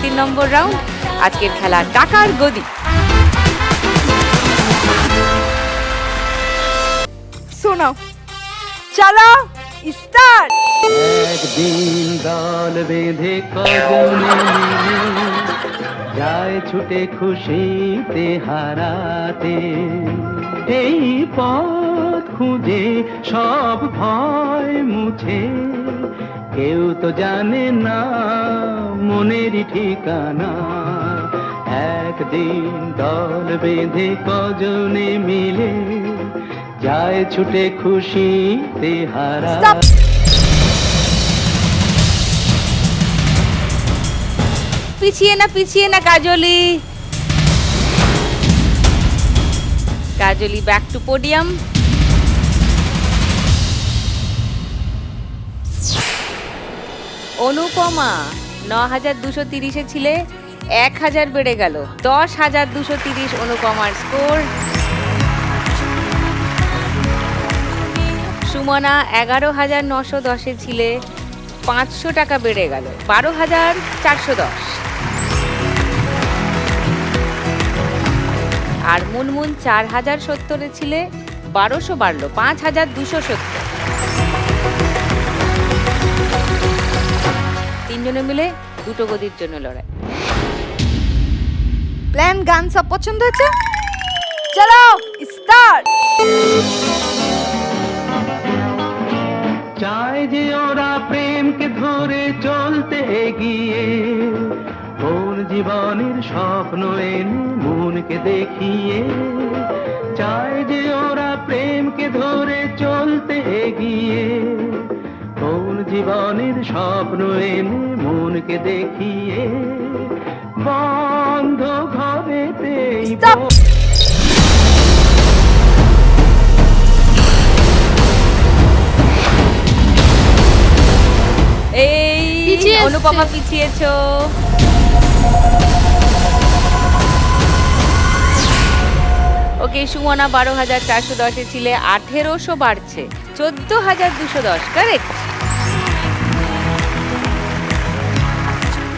3 নম্বর round, আজকের খেলা টাকার গদি। শোনাও, চলো স্টার্ট। একদিন দল বেঁধে কজনে মিলে যায় ছুটে খুশিতে হারাতে, এই পথ খুঁজে সব ভয় মুছে, কেউ তো জানে না মনেরই ঠিকানা। একদিন দল বেঁধে কজনে মিলে যায় ছুটে খুশিতে হারাতে। পিছিয়ে না কাজলি। কাজলি ব্যাক টু পোডিয়াম। অনুপমা 9230-এ ছিলে, 1000 বেড়ে গেল, 10230 অনুপমার স্কোর। সুমনা 11910-এ ছিলে, 500 টাকা বেড়ে গেল, 12410। আর মুনমুন 4070-এ ছিলে, 1200 বাড়লো, 5270। তিনজনে মিলে দুটো গদির জন্য লড়াই। প্ল্যান গান সব পছন্দ হয়েছে? চলো স্টার্ট। চায় যে ওরা প্রেমকে ধরে চলতে এগিয়ে, ওর জীবনের স্বপ্ন এনে মনকে দেখিয়ে। চায় যে ওরা প্রেমকে ধরে চলতে এগিয়ে, ওর জীবনের স্বপ্ন এনে মনকে দেখিয়ে। বন্ধ ঘরেতেই এই অনুপমা পিছিয়েছো। ওকে, সুমনা 12410-এ ছিলে, 1800 বাড়ছে, 14210। কারেক্ট।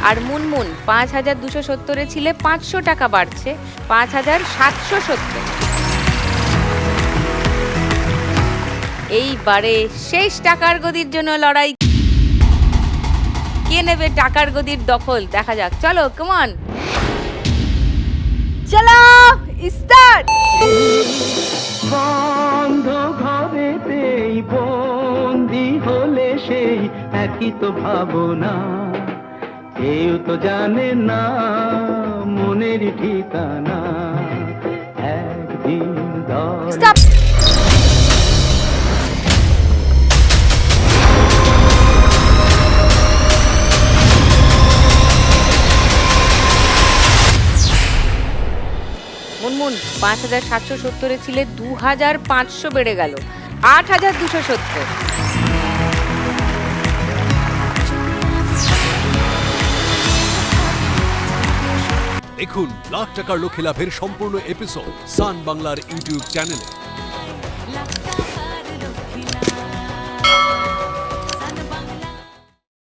আর মুনমুন 5270-এ ছিলে, 500 টাকা বাড়ছে, 5770। এইবারে শেষ টাকার গদির জন্য লড়াই। কে নেবে টাকার গদির দখল? দেখা যাক। চলো, কাম অন, চলো স্টার্ট। বন্ধ ঘরেতেই বন্দি হলে সেই একই তো ভাবনা, কেউ তো জানে না মনের ঠিকানা। একদিন দল মুনমুন 5770-এ ছিলে, 2500 বেড়ে গেল, 8270। দেখুন লাখ টাকার লক্ষ্য লাভের সম্পূর্ণ এপিসোড সান বাংলার ইউটিউব চ্যানেলে।